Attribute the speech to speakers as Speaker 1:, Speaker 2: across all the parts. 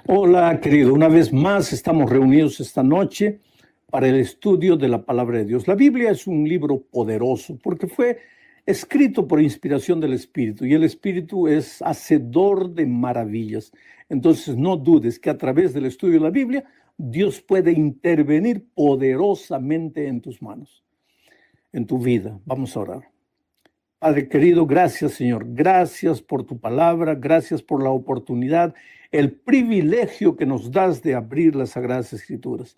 Speaker 1: Hola, querido. Una vez más estamos reunidos esta noche para el estudio de la palabra de Dios. La Biblia es un libro poderoso porque fue escrito por inspiración del Espíritu y el Espíritu es hacedor de maravillas. Entonces no dudes que a través del estudio de la Biblia Dios puede intervenir poderosamente en tus manos, en tu vida. Vamos a orar. Padre querido, gracias Señor, gracias por tu palabra, gracias por la oportunidad, el privilegio que nos das de abrir las Sagradas Escrituras.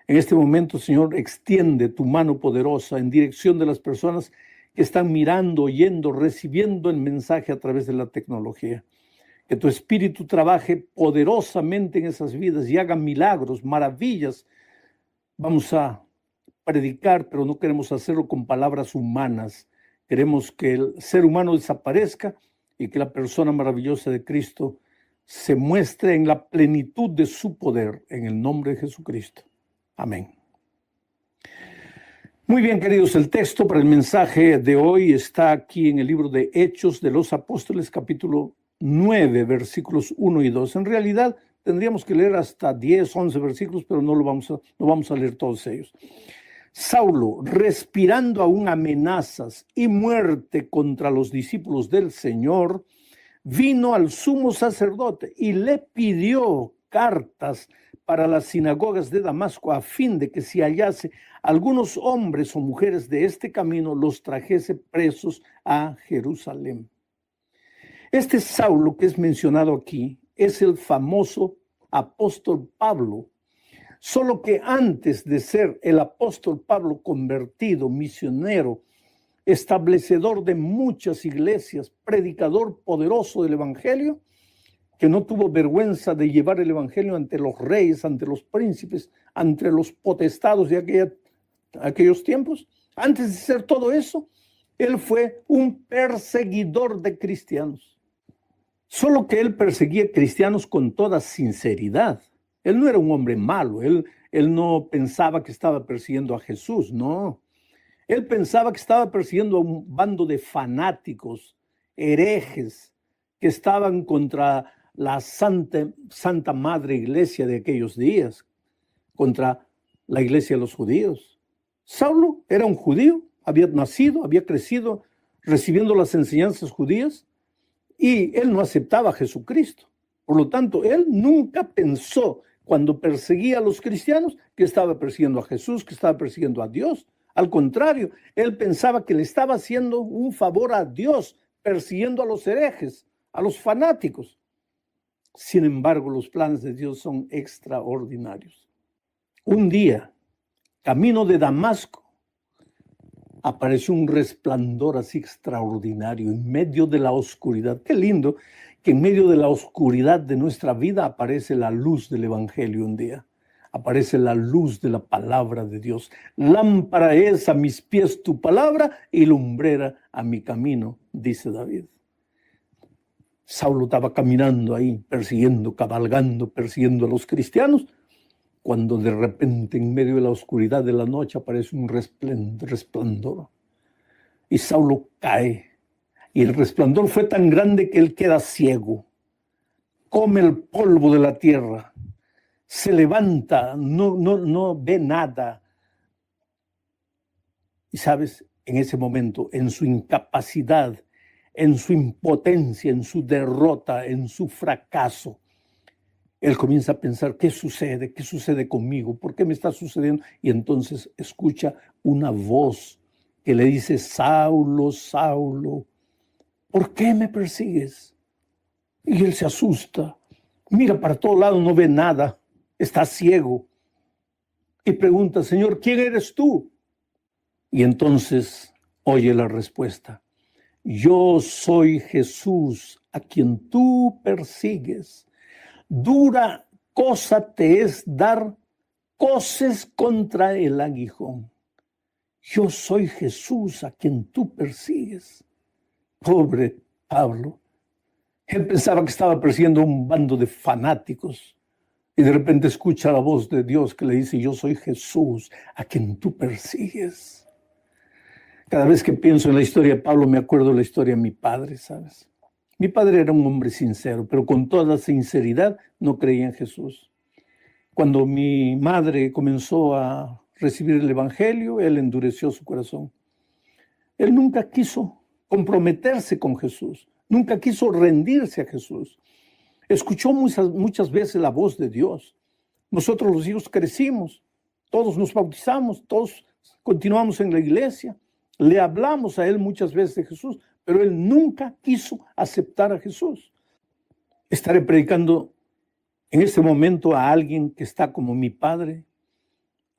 Speaker 1: En este momento, Señor, extiende tu mano poderosa en dirección de las personas que están mirando, oyendo, recibiendo el mensaje a través de la tecnología. Que tu Espíritu trabaje poderosamente en esas vidas y haga milagros, maravillas. Vamos a predicar, pero no queremos hacerlo con palabras humanas. Queremos que el ser humano desaparezca y que la persona maravillosa de Cristo se muestre en la plenitud de su poder, en el nombre de Jesucristo. Amén. Muy bien, queridos, el texto para el mensaje de hoy está aquí en el libro de Hechos de los Apóstoles, capítulo 9, versículos 1 y 2. En realidad, tendríamos que leer hasta 10, 11 versículos, pero no vamos a leer todos ellos. Saulo, respirando aún amenazas y muerte contra los discípulos del Señor, vino al sumo sacerdote y le pidió cartas para las sinagogas de Damasco a fin de que si hallase algunos hombres o mujeres de este camino los trajese presos a Jerusalén. Este Saulo que es mencionado aquí es el famoso apóstol Pablo. Solo que antes de ser el apóstol Pablo convertido, misionero, establecedor de muchas iglesias, predicador poderoso del evangelio, que no tuvo vergüenza de llevar el evangelio ante los reyes, ante los príncipes, ante los potestados de aquellos tiempos. Antes de ser todo eso, él fue un perseguidor de cristianos. Solo que él perseguía cristianos con toda sinceridad. Él no era un hombre malo, él no pensaba que estaba persiguiendo a Jesús, no. Él pensaba que estaba persiguiendo a un bando de fanáticos, herejes, que estaban contra la Santa Madre Iglesia de aquellos días, contra la iglesia de los judíos. Saulo era un judío, había nacido, había crecido recibiendo las enseñanzas judías y él no aceptaba a Jesucristo. Por lo tanto, él nunca pensó cuando perseguía a los cristianos que estaba persiguiendo a Jesús, que estaba persiguiendo a Dios. Al contrario, él pensaba que le estaba haciendo un favor a Dios, persiguiendo a los herejes, a los fanáticos. Sin embargo, los planes de Dios son extraordinarios. Un día, camino de Damasco, apareció un resplandor así extraordinario en medio de la oscuridad. Qué lindo que en medio de la oscuridad de nuestra vida aparece la luz del evangelio un día. Aparece la luz de la palabra de Dios. Lámpara es a mis pies tu palabra y lumbrera a mi camino, dice David. Saulo estaba caminando ahí, persiguiendo, cabalgando, persiguiendo a los cristianos, cuando de repente en medio de la oscuridad de la noche aparece un resplandor. Y Saulo cae. Y el resplandor fue tan grande que él queda ciego. Come el polvo de la tierra. Se levanta, no ve nada. Y sabes, en ese momento, en su incapacidad, en su impotencia, en su derrota, en su fracaso, él comienza a pensar, ¿qué sucede? ¿Qué sucede conmigo? ¿Por qué me está sucediendo? Y entonces escucha una voz que le dice, Saulo, Saulo, ¿por qué me persigues? Y él se asusta, mira para todos lados, no ve nada, está ciego. Y pregunta, Señor, ¿quién eres tú? Y entonces oye la respuesta, yo soy Jesús a quien tú persigues. Dura cosa te es dar coces contra el aguijón. Yo soy Jesús a quien tú persigues. Pobre Pablo. Él pensaba que estaba persiguiendo un bando de fanáticos y de repente escucha la voz de Dios que le dice, yo soy Jesús a quien tú persigues. Cada vez que pienso en la historia de Pablo me acuerdo de la historia de mi padre, ¿sabes? Mi padre era un hombre sincero, pero con toda sinceridad no creía en Jesús. Cuando mi madre comenzó a recibir el Evangelio, él endureció su corazón. Él nunca quiso comprometerse con Jesús, nunca quiso rendirse a Jesús. Escuchó muchas veces la voz de Dios. Nosotros los hijos crecimos, todos nos bautizamos, todos continuamos en la iglesia, le hablamos a él muchas veces de Jesús, pero él nunca quiso aceptar a Jesús. Estaré predicando en este momento a alguien que está como mi padre.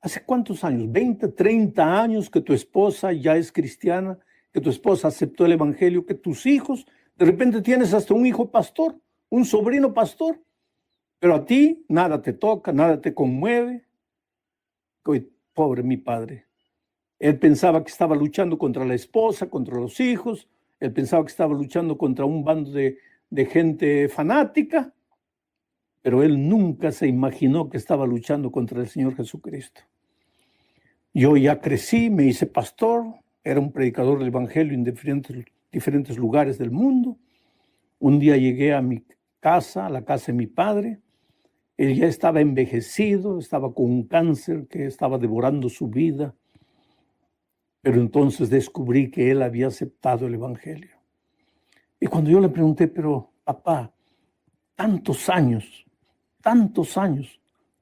Speaker 1: ¿Hace cuántos años? 20, 30 años que tu esposa ya es cristiana, que tu esposa aceptó el evangelio, que tus hijos, de repente tienes hasta un hijo pastor, un sobrino pastor, pero a ti nada te toca, nada te conmueve. Pobre mi padre. Él pensaba que estaba luchando contra la esposa, contra los hijos. Él pensaba que estaba luchando contra un bando de gente fanática, pero él nunca se imaginó que estaba luchando contra el Señor Jesucristo. Yo ya crecí, me hice pastor, era un predicador del evangelio en diferentes lugares del mundo. Un día llegué a mi casa, a la casa de mi padre. Él ya estaba envejecido, estaba con un cáncer que estaba devorando su vida. Pero entonces descubrí que él había aceptado el evangelio. Y cuando yo le pregunté, pero papá, tantos años,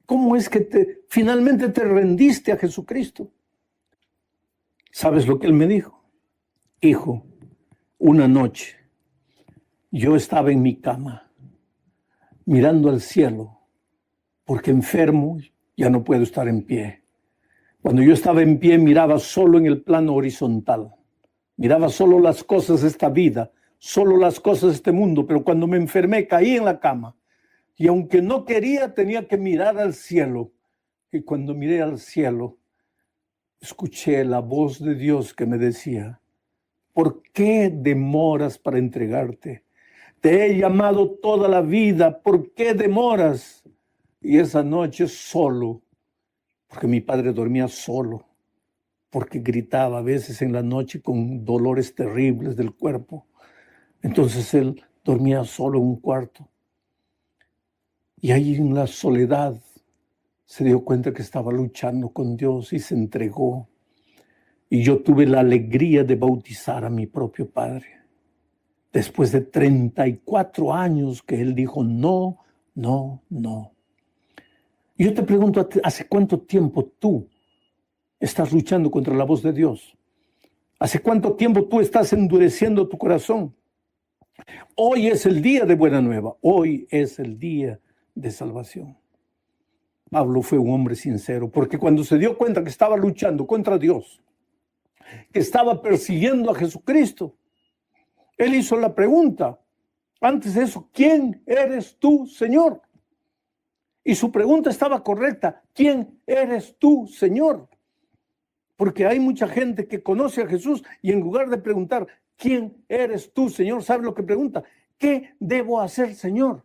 Speaker 1: ¿cómo es que finalmente te rendiste a Jesucristo? ¿Sabes lo que él me dijo? Hijo, una noche yo estaba en mi cama mirando al cielo porque enfermo ya no puedo estar en pie. Cuando yo estaba en pie miraba solo en el plano horizontal, miraba solo las cosas de esta vida, solo las cosas de este mundo, pero cuando me enfermé caí en la cama y aunque no quería tenía que mirar al cielo. Y cuando miré al cielo escuché la voz de Dios que me decía, ¿por qué demoras para entregarte? Te he llamado toda la vida, ¿por qué demoras? Y esa noche solo, porque mi padre dormía solo, porque gritaba a veces en la noche con dolores terribles del cuerpo. Entonces él dormía solo en un cuarto. Y ahí en la soledad se dio cuenta que estaba luchando con Dios y se entregó. Y yo tuve la alegría de bautizar a mi propio padre. Después de 34 años que él dijo, no, no, no. Y yo te pregunto, ¿hace cuánto tiempo tú estás luchando contra la voz de Dios? ¿Hace cuánto tiempo tú estás endureciendo tu corazón? Hoy es el día de buena nueva. Hoy es el día de salvación. Pablo fue un hombre sincero, porque cuando se dio cuenta que estaba luchando contra Dios, que estaba persiguiendo a Jesucristo, él hizo la pregunta, antes de eso, ¿quién eres tú, Señor? Y su pregunta estaba correcta, ¿quién eres tú, Señor? Porque hay mucha gente que conoce a Jesús y en lugar de preguntar, ¿quién eres tú, Señor? ¿Sabe lo que pregunta? ¿Qué debo hacer, Señor?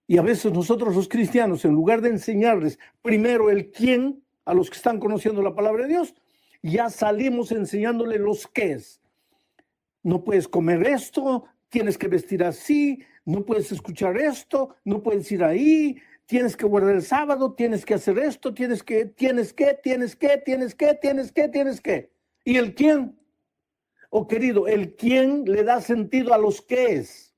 Speaker 1: Y a veces nosotros los cristianos, en lugar de enseñarles primero el quién a los que están conociendo la palabra de Dios, ya salimos enseñándole los qués. No puedes comer esto, tienes que vestir así, no puedes escuchar esto, no puedes ir ahí, tienes que guardar el sábado, tienes que hacer esto, tienes que. ¿Y el quién? Oh, querido, el quién le da sentido a los qués.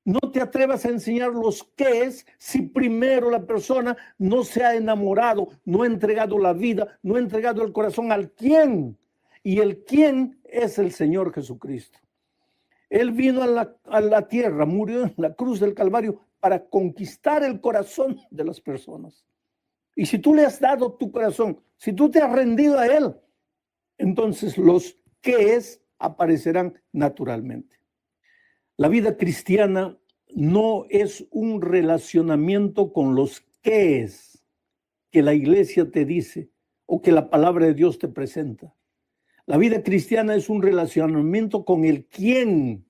Speaker 1: No te atrevas a enseñar los qués si primero la persona no se ha enamorado, no ha entregado la vida, no ha entregado el corazón al quién. Y el quién es el Señor Jesucristo. Él vino a la tierra, murió en la cruz del Calvario para conquistar el corazón de las personas. Y si tú le has dado tu corazón, si tú te has rendido a Él, entonces los qués aparecerán naturalmente. La vida cristiana no es un relacionamiento con los qués que la iglesia te dice o que la palabra de Dios te presenta. La vida cristiana es un relacionamiento con el quién.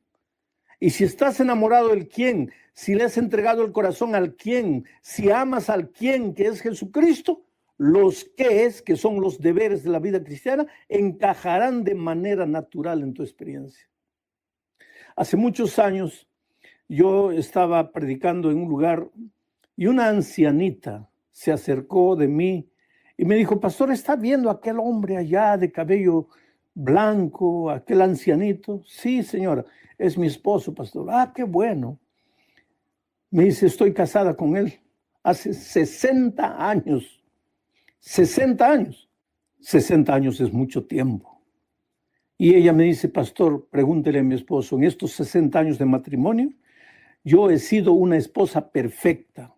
Speaker 1: Y si estás enamorado del quién, si le has entregado el corazón al quién, si amas al quién que es Jesucristo, los qués, que son los deberes de la vida cristiana, encajarán de manera natural en tu experiencia. Hace muchos años yo estaba predicando en un lugar y una ancianita se acercó de mí y me dijo, pastor, ¿está viendo aquel hombre allá de cabello blanco, aquel ancianito? Sí, señora, es mi esposo, pastor. Ah, qué bueno. Me dice, estoy casada con él hace 60 años. 60 años. 60 años es mucho tiempo. Y ella me dice, pastor, pregúntele a mi esposo, en estos 60 años de matrimonio, yo he sido una esposa perfecta.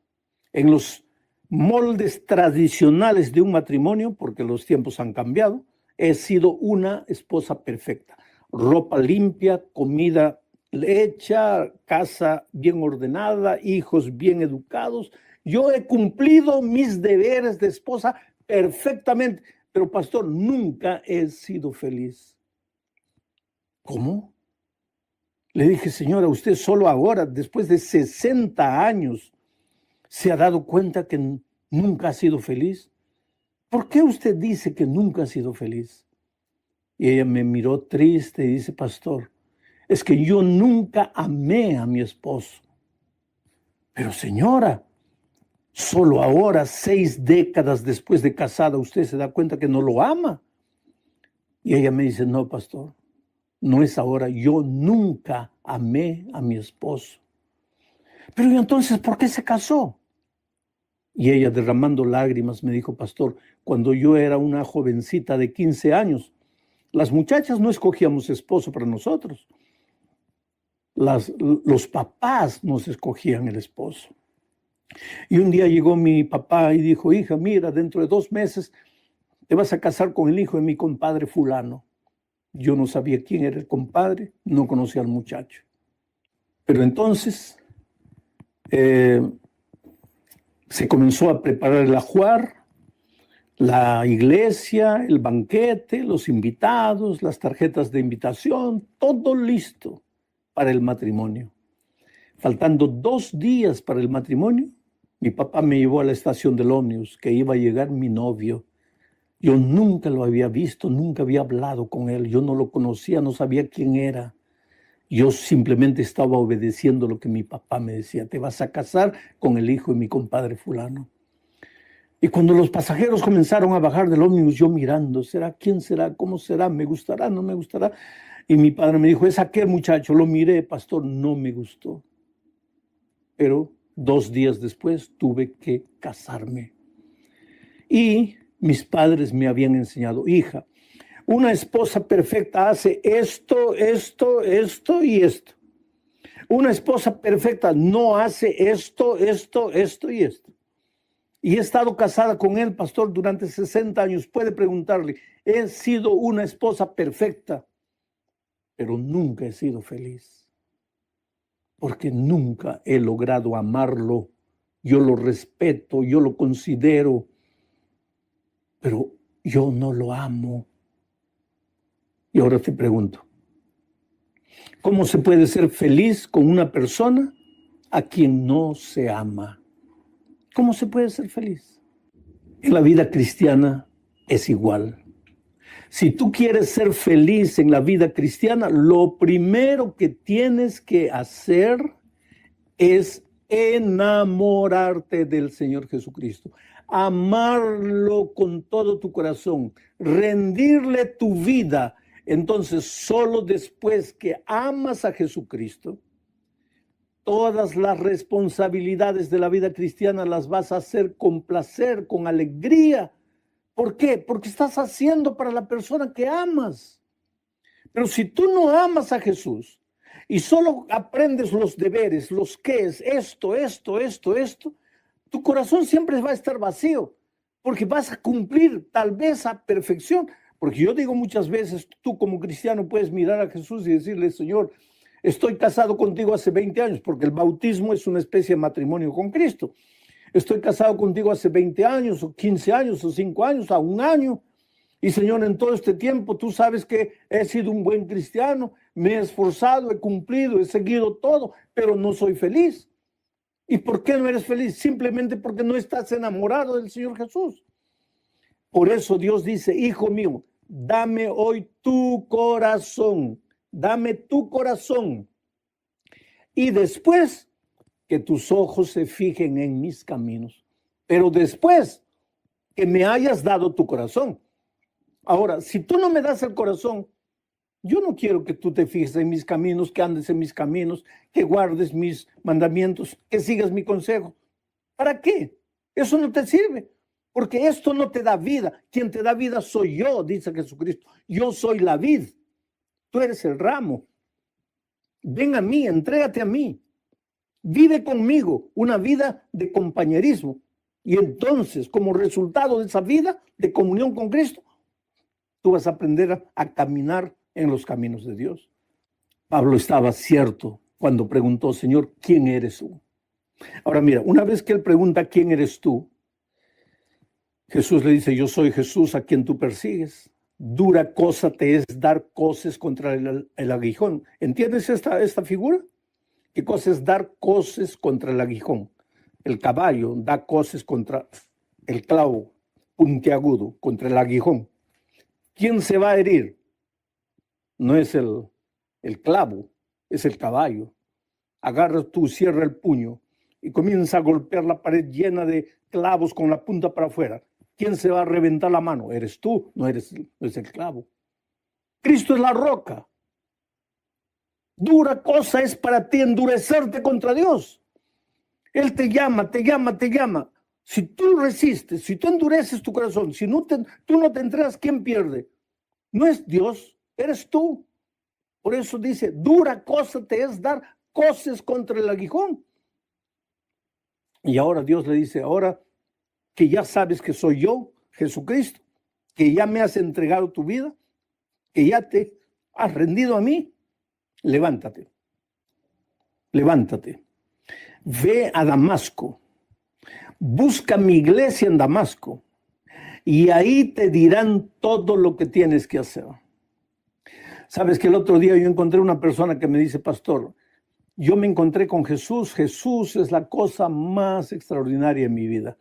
Speaker 1: En los moldes tradicionales de un matrimonio, porque los tiempos han cambiado, he sido una esposa perfecta. Ropa limpia, comida hecha, casa bien ordenada, hijos bien educados. Yo he cumplido mis deberes de esposa perfectamente, pero pastor, nunca he sido feliz. ¿Cómo? Le dije, señora, usted solo ahora, después de 60 años, ¿se ha dado cuenta que nunca ha sido feliz? ¿Por qué usted dice que nunca ha sido feliz? Y ella me miró triste y dice, pastor, es que yo nunca amé a mi esposo. Pero señora, solo ahora, 6 décadas después de casada, usted se da cuenta que no lo ama. Y ella me dice, no, pastor, no es ahora, yo nunca amé a mi esposo. Pero ¿y entonces por qué se casó? Y ella, derramando lágrimas, me dijo, pastor, cuando yo era una jovencita de 15 años, las muchachas no escogíamos esposo para nosotros. Los papás nos escogían el esposo. Y un día llegó mi papá y dijo, hija, mira, dentro de 2 meses te vas a casar con el hijo de mi compadre fulano. Yo no sabía quién era el compadre, no conocía al muchacho. Pero entonces se comenzó a preparar el ajuar, la iglesia, el banquete, los invitados, las tarjetas de invitación, todo listo para el matrimonio. Faltando 2 días para el matrimonio, mi papá me llevó a la estación del ómnibus, que iba a llegar mi novio. Yo nunca lo había visto, nunca había hablado con él, yo no lo conocía, no sabía quién era. Yo simplemente estaba obedeciendo lo que mi papá me decía, te vas a casar con el hijo de mi compadre fulano. Y cuando los pasajeros comenzaron a bajar del ómnibus, yo mirando, ¿será? ¿Quién será? ¿Cómo será? ¿Me gustará? ¿No me gustará? Y mi padre me dijo, es aquel muchacho, lo miré, pastor, no me gustó. Pero 2 días después tuve que casarme. Y mis padres me habían enseñado, hija, una esposa perfecta hace esto, esto, esto y esto. Una esposa perfecta no hace esto, esto, esto y esto. Y he estado casada con él, pastor, durante 60 años. Puede preguntarle, he sido una esposa perfecta, pero nunca he sido feliz. Porque nunca he logrado amarlo. Yo lo respeto, yo lo considero, pero yo no lo amo. Y ahora te pregunto, ¿cómo se puede ser feliz con una persona a quien no se ama? ¿Cómo se puede ser feliz? En la vida cristiana es igual. Si tú quieres ser feliz en la vida cristiana, lo primero que tienes que hacer es enamorarte del Señor Jesucristo, amarlo con todo tu corazón, rendirle tu vida. Entonces, solo después que amas a Jesucristo, todas las responsabilidades de la vida cristiana las vas a hacer con placer, con alegría. ¿Por qué? Porque estás haciendo para la persona que amas. Pero si tú no amas a Jesús y solo aprendes los deberes, los qués, esto, tu corazón siempre va a estar vacío, porque vas a cumplir tal vez a perfección. Porque yo digo muchas veces, tú como cristiano puedes mirar a Jesús y decirle, Señor, estoy casado contigo hace 20 años, porque el bautismo es una especie de matrimonio con Cristo. Estoy casado contigo hace 20 años, o 15 años, o 5 años, a 1 año. Y Señor, en todo este tiempo tú sabes que he sido un buen cristiano, me he esforzado, he cumplido, he seguido todo, pero no soy feliz. ¿Y por qué no eres feliz? Simplemente porque no estás enamorado del Señor Jesús. Por eso Dios dice, hijo mío, dame hoy tu corazón, dame tu corazón. y después que tus ojos se fijen en mis caminos, pero después que me hayas dado tu corazón. Ahora, si tú no me das el corazón, yo no quiero que tú te fijes en mis caminos, que andes en mis caminos, que guardes mis mandamientos, que sigas mi consejo. ¿Para qué? Eso no te sirve, porque esto no te da vida. Quien te da vida soy yo, dice Jesucristo. Yo soy la vid, tú eres el ramo. Ven a mí, entrégate a mí. Vive conmigo una vida de compañerismo. Y entonces, como resultado de esa vida de comunión con Cristo, tú vas a aprender a caminar en los caminos de Dios. Pablo estaba cierto cuando preguntó, Señor, ¿quién eres tú? Ahora mira, una vez que él pregunta, ¿quién eres tú? Jesús le dice, yo soy Jesús a quien tú persigues. Dura cosa te es dar coces contra el aguijón. ¿Entiendes esta figura? ¿Qué cosa es dar coces contra el aguijón? El caballo da coces contra el clavo puntiagudo, contra el aguijón. ¿Quién se va a herir? No es el clavo, es el caballo. Agarra tú, cierra el puño y comienza a golpear la pared llena de clavos con la punta para afuera. ¿Quién se va a reventar la mano? Eres tú, no es el clavo. Cristo es la roca. Dura cosa es para ti endurecerte contra Dios. Él te llama, te llama, te llama. Si tú resistes, si tú endureces tu corazón, si tú no te entregas, ¿quién pierde? No es Dios, eres tú. Por eso dice, dura cosa te es dar coces contra el aguijón. Y ahora Dios le dice, ahora que ya sabes que soy yo, Jesucristo, que ya me has entregado tu vida, que ya te has rendido a mí, levántate, levántate, ve a Damasco, busca mi iglesia en Damasco y ahí te dirán todo lo que tienes que hacer. Sabes que el otro día yo encontré una persona que me dice, pastor, yo me encontré con Jesús. Jesús es la cosa más extraordinaria en mi vida.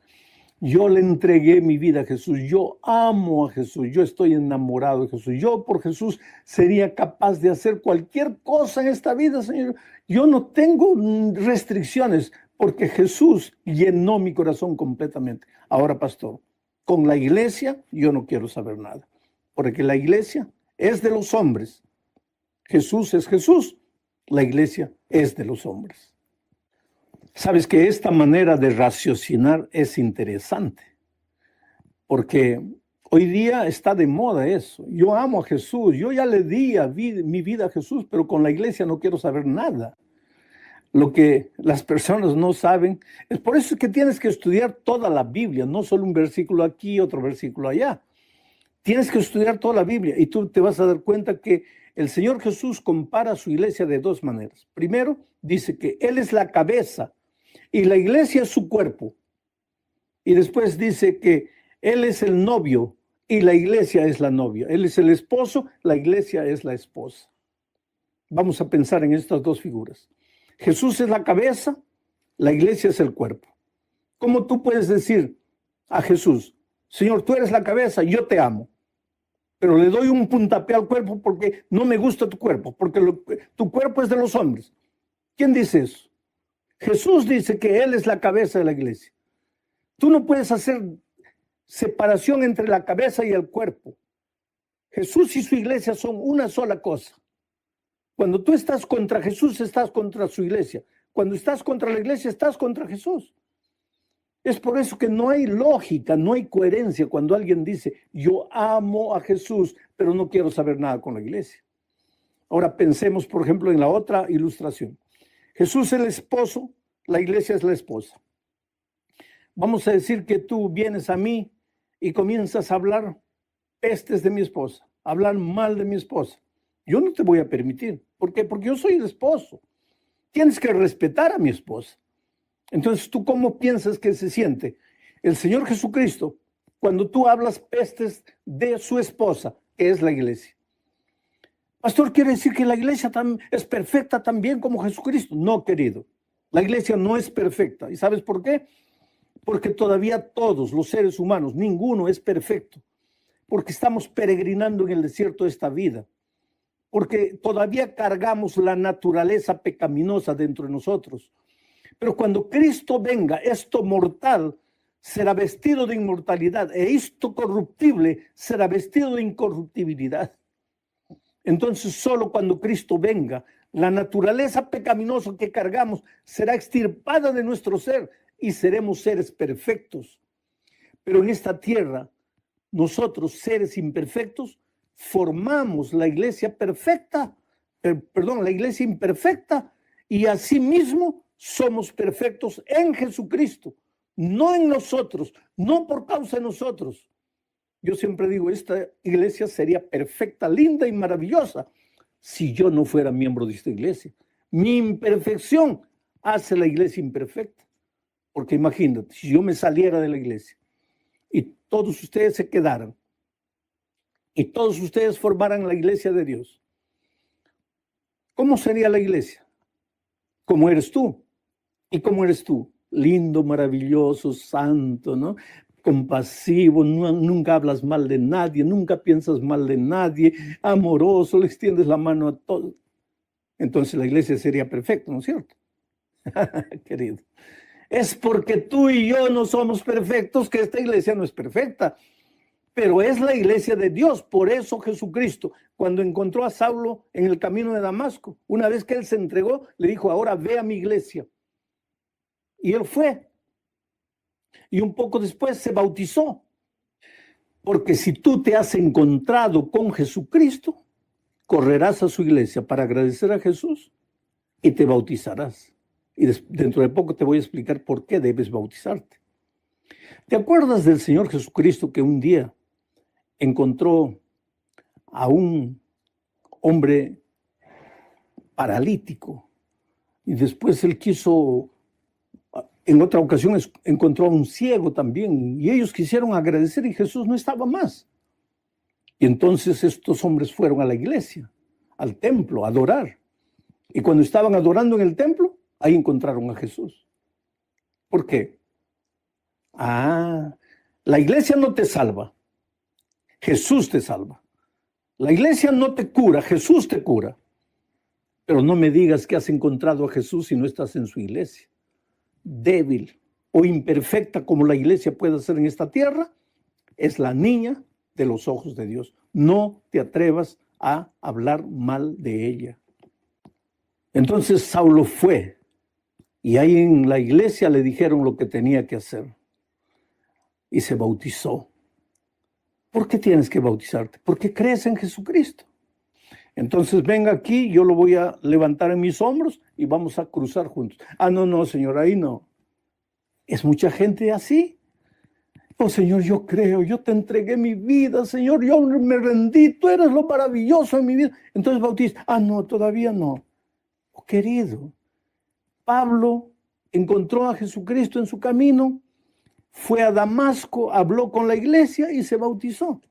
Speaker 1: Yo le entregué mi vida a Jesús. Yo amo a Jesús. Yo estoy enamorado de Jesús. Yo por Jesús sería capaz de hacer cualquier cosa en esta vida, Señor. Yo no tengo restricciones porque Jesús llenó mi corazón completamente. Ahora, pastor, con la iglesia yo no quiero saber nada. Porque la iglesia es de los hombres. Jesús es Jesús. La iglesia es de los hombres. Sabes que esta manera de raciocinar es interesante, porque hoy día está de moda eso. Yo amo a Jesús, yo ya le di mi vida a Jesús, pero con la iglesia no quiero saber nada. Lo que las personas no saben, es por eso que tienes que estudiar toda la Biblia, no solo un versículo aquí, otro versículo allá. Tienes que estudiar toda la Biblia y tú te vas a dar cuenta que el Señor Jesús compara a su iglesia de dos maneras. Primero, dice que Él es la cabeza y la iglesia es su cuerpo. Y después dice que Él es el novio y la iglesia es la novia. Él es el esposo, la iglesia es la esposa. Vamos a pensar en estas dos figuras. Jesús es la cabeza, la iglesia es el cuerpo. ¿Cómo tú puedes decir a Jesús, Señor, tú eres la cabeza, yo te amo, pero le doy un puntapié al cuerpo porque no me gusta tu cuerpo, porque tu cuerpo es de los hombres? ¿Quién dice eso? Jesús dice que Él es la cabeza de la iglesia. Tú no puedes hacer separación entre la cabeza y el cuerpo. Jesús y su iglesia son una sola cosa. Cuando tú estás contra Jesús, estás contra su iglesia. Cuando estás contra la iglesia, estás contra Jesús. Es por eso que no hay lógica, no hay coherencia cuando alguien dice, yo amo a Jesús, pero no quiero saber nada con la iglesia. Ahora pensemos, por ejemplo, en la otra ilustración. Jesús es el esposo, la iglesia es la esposa. Vamos a decir que tú vienes a mí y comienzas a hablar pestes de mi esposa, hablar mal de mi esposa. Yo no te voy a permitir. ¿Por qué? Porque yo soy el esposo. Tienes que respetar a mi esposa. Entonces, ¿tú cómo piensas que se siente el Señor Jesucristo cuando tú hablas pestes de su esposa, que es la iglesia? Pastor, ¿quiere decir que la iglesia es perfecta también como Jesucristo? No, querido. La iglesia no es perfecta. ¿Y sabes por qué? Porque todavía todos los seres humanos, ninguno es perfecto. Porque estamos peregrinando en el desierto de esta vida. porque todavía cargamos la naturaleza pecaminosa dentro de nosotros. Pero cuando Cristo venga, esto mortal será vestido de inmortalidad e esto corruptible será vestido de incorruptibilidad. Entonces, solo cuando Cristo venga, la naturaleza pecaminosa que cargamos será extirpada de nuestro ser y seremos seres perfectos. Pero en esta tierra, nosotros, seres imperfectos, formamos la iglesia perfecta, la iglesia imperfecta, y asimismo somos perfectos en Jesucristo, no en nosotros, no por causa de nosotros. Yo siempre digo, esta iglesia sería perfecta, linda y maravillosa si yo no fuera miembro de esta iglesia. Mi imperfección hace la iglesia imperfecta. Porque imagínate, si yo me saliera de la iglesia y todos ustedes se quedaran y todos ustedes formaran la iglesia de Dios, ¿cómo sería la iglesia? ¿Cómo eres tú? ¿Y cómo eres tú? Lindo, maravilloso, santo, ¿no? Compasivo, nunca hablas mal de nadie, nunca piensas mal de nadie, amoroso, le extiendes la mano a todos. Entonces la iglesia sería perfecta, ¿no es cierto? Querido, es porque tú y yo no somos perfectos que esta iglesia no es perfecta, pero es la iglesia de Dios. Por eso Jesucristo, cuando encontró a Saulo en el camino de Damasco, una vez que él se entregó, le dijo, ahora ve a mi iglesia. Y él fue. Y un poco después se bautizó. Porque si tú te has encontrado con Jesucristo, correrás a su iglesia para agradecer a Jesús y te bautizarás. Y dentro de poco te voy a explicar por qué debes bautizarte. ¿Te acuerdas del Señor Jesucristo que un día encontró a un hombre paralítico y después él quiso... En otra ocasión encontró a un ciego también y ellos quisieron agradecer y Jesús no estaba más. Y entonces estos hombres fueron a la iglesia, al templo, a adorar. Y cuando estaban adorando en el templo, ahí encontraron a Jesús. ¿Por qué? La iglesia no te salva, Jesús te salva. La iglesia no te cura, Jesús te cura. Pero no me digas que has encontrado a Jesús si no estás en su iglesia. Débil o imperfecta como la iglesia puede ser en esta tierra, es la niña de los ojos de Dios. No te atrevas a hablar mal de ella. Entonces Saulo fue y ahí en la iglesia le dijeron lo que tenía que hacer y se bautizó. ¿Por qué tienes que bautizarte? Porque crees en Jesucristo. Entonces venga aquí, yo lo voy a levantar en mis hombros y vamos a cruzar juntos. No, Señor, ahí no. Es mucha gente así. Oh, Señor, yo creo, yo te entregué mi vida, Señor, yo me rendí, tú eres lo maravilloso en mi vida. Entonces bautiza. No, todavía no. Oh, querido, Pablo encontró a Jesucristo en su camino, fue a Damasco, habló con la iglesia y se bautizó.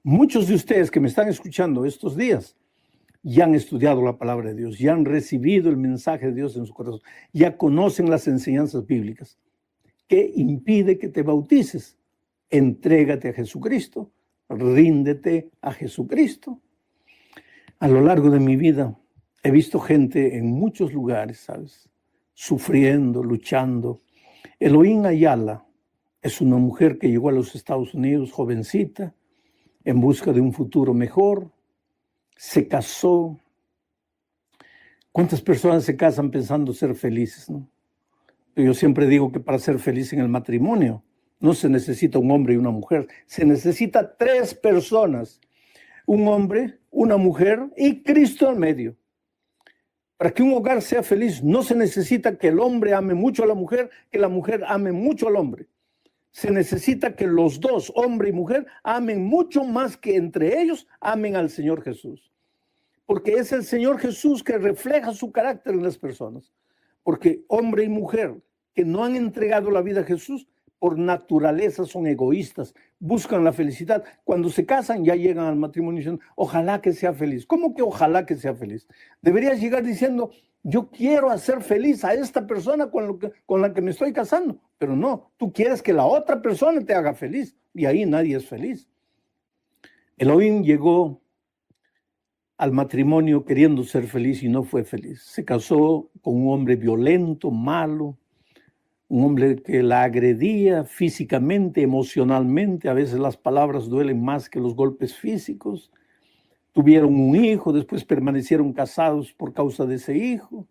Speaker 1: Muchos de ustedes que me están escuchando estos días ya han estudiado la palabra de Dios, ya han recibido el mensaje de Dios en su corazón, ya conocen las enseñanzas bíblicas. ¿Qué impide que te bautices? Entrégate a Jesucristo, ríndete a Jesucristo. A lo largo de mi vida he visto gente en muchos lugares, ¿sabes? Sufriendo, luchando. Elohim Ayala es una mujer que llegó a los Estados Unidos, jovencita, en busca de un futuro mejor, se casó. ¿Cuántas personas se casan pensando ser felices, no? Yo siempre digo que para ser feliz en el matrimonio no se necesita un hombre y una mujer, se necesita 3 personas, un hombre, una mujer y Cristo en medio. Para que un hogar sea feliz no se necesita que el hombre ame mucho a la mujer, que la mujer ame mucho al hombre. Se necesita que los dos, hombre y mujer, amen mucho más que entre ellos amen al Señor Jesús. Porque es el Señor Jesús que refleja su carácter en las personas. Porque hombre y mujer que no han entregado la vida a Jesús, por naturaleza son egoístas, buscan la felicidad. Cuando se casan ya llegan al matrimonio y dicen, ojalá que sea feliz. ¿Cómo que ojalá que sea feliz? Deberías llegar diciendo, yo quiero hacer feliz a esta persona con la que me estoy casando. Pero no, tú quieres que la otra persona te haga feliz y ahí nadie es feliz. Elohim llegó al matrimonio queriendo ser feliz y no fue feliz. Se casó con un hombre violento, malo, un hombre que la agredía físicamente, emocionalmente. A veces las palabras duelen más que los golpes físicos. Tuvieron un hijo, después permanecieron casados por causa de ese hijo.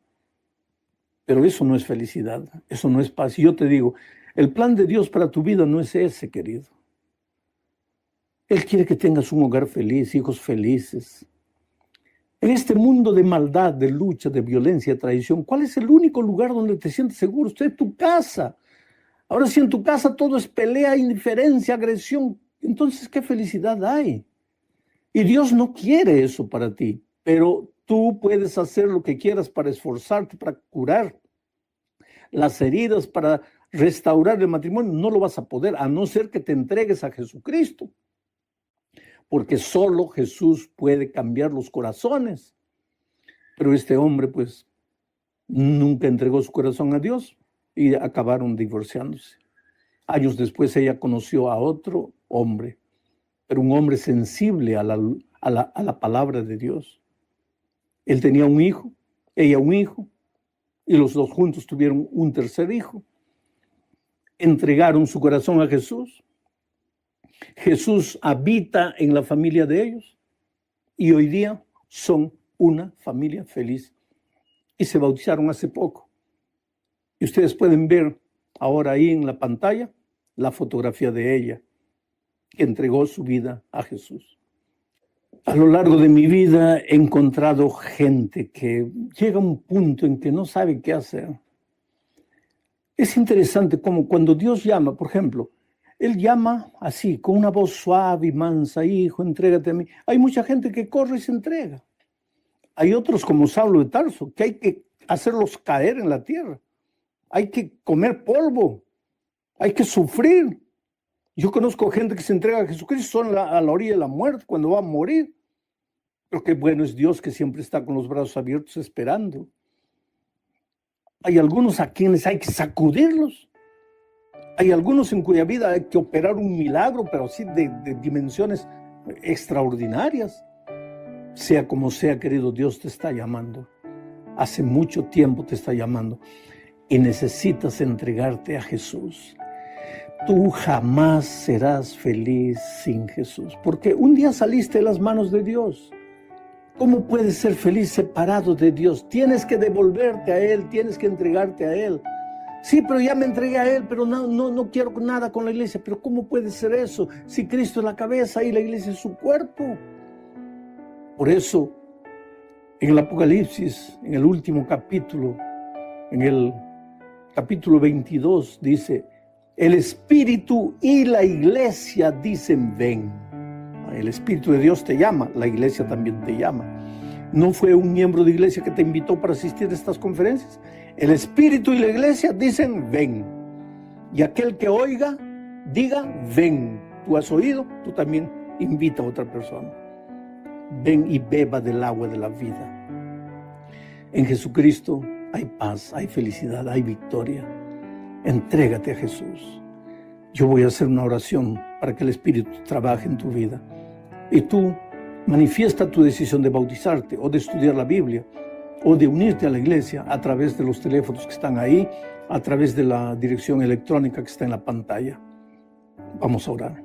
Speaker 1: Pero eso no es felicidad, eso no es paz. Y yo te digo, el plan de Dios para tu vida no es ese, querido. Él quiere que tengas un hogar feliz, hijos felices. En este mundo de maldad, de lucha, de violencia, de traición, ¿cuál es el único lugar donde te sientes seguro? Usted es tu casa. Ahora, si en tu casa todo es pelea, indiferencia, agresión, entonces, ¿qué felicidad hay? Y Dios no quiere eso para ti, pero tú puedes hacer lo que quieras para esforzarte, para curar las heridas, para restaurar el matrimonio. No lo vas a poder, a no ser que te entregues a Jesucristo, porque solo Jesús puede cambiar los corazones. Pero este hombre, pues, nunca entregó su corazón a Dios y acabaron divorciándose. Años después ella conoció a otro hombre, pero un hombre sensible a la palabra de Dios. Él tenía un hijo, ella un hijo, y los dos juntos tuvieron un tercer hijo. Entregaron su corazón a Jesús. Jesús habita en la familia de ellos y hoy día son una familia feliz. Y se bautizaron hace poco. Y ustedes pueden ver ahora ahí en la pantalla la fotografía de ella, que entregó su vida a Jesús. A lo largo de mi vida he encontrado gente que llega a un punto en que no sabe qué hacer. Es interesante como cuando Dios llama, por ejemplo, Él llama así, con una voz suave y mansa: hijo, entrégate a mí. Hay mucha gente que corre y se entrega. Hay otros como Saulo de Tarso, que hay que hacerlos caer en la tierra. Hay que comer polvo, hay que sufrir. Yo conozco gente que se entrega a Jesucristo a la orilla de la muerte, cuando va a morir. Pero qué bueno es Dios, que siempre está con los brazos abiertos esperando. Hay algunos a quienes hay que sacudirlos. Hay algunos en cuya vida hay que operar un milagro, pero así de dimensiones extraordinarias. Sea como sea, querido, Dios te está llamando. Hace mucho tiempo te está llamando. Y necesitas entregarte a Jesús. Tú jamás serás feliz sin Jesús, porque un día saliste de las manos de Dios. ¿Cómo puedes ser feliz separado de Dios? Tienes que devolverte a Él, tienes que entregarte a Él. Sí, pero ya me entregué a Él, pero no quiero nada con la iglesia. Pero ¿cómo puede ser eso? Si Cristo es la cabeza y la iglesia es su cuerpo. Por eso, en el Apocalipsis, en el último capítulo, en el capítulo 22, dice: el Espíritu y la iglesia dicen ven. El Espíritu de Dios te llama, la iglesia también te llama. ¿No fue un miembro de iglesia que te invitó para asistir a estas conferencias? El Espíritu y la iglesia dicen ven. Y aquel que oiga, diga ven. Tú has oído, tú también invita a otra persona. Ven y beba del agua de la vida. En Jesucristo hay paz, hay felicidad, hay victoria. Entrégate a Jesús. Yo voy a hacer una oración para que el Espíritu trabaje en tu vida. Y tú manifiesta tu decisión de bautizarte o de estudiar la Biblia o de unirte a la iglesia a través de los teléfonos que están ahí, a través de la dirección electrónica que está en la pantalla. Vamos a orar.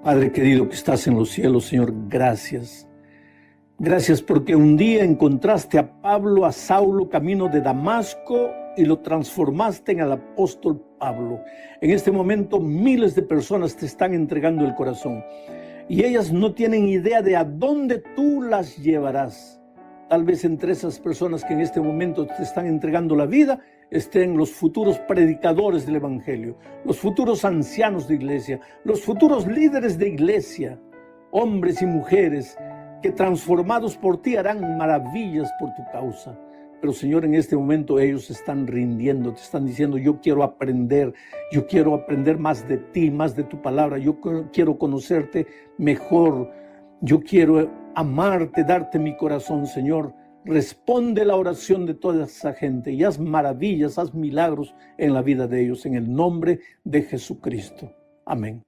Speaker 1: Padre querido que estás en los cielos, Señor, gracias. Gracias porque un día encontraste a Pablo, a Saulo, camino de Damasco y lo transformaste en el apóstol Pablo. En este momento miles de personas te están entregando el corazón y ellas no tienen idea de a dónde tú las llevarás. Tal vez entre esas personas que en este momento te están entregando la vida estén los futuros predicadores del Evangelio, los futuros ancianos de iglesia, los futuros líderes de iglesia, hombres y mujeres que transformados por ti harán maravillas por tu causa. Pero Señor, en este momento ellos se están rindiendo, te están diciendo: yo quiero aprender más de ti, más de tu palabra, yo quiero conocerte mejor, yo quiero amarte, darte mi corazón. Señor, responde la oración de toda esa gente y haz maravillas, haz milagros en la vida de ellos, en el nombre de Jesucristo. Amén.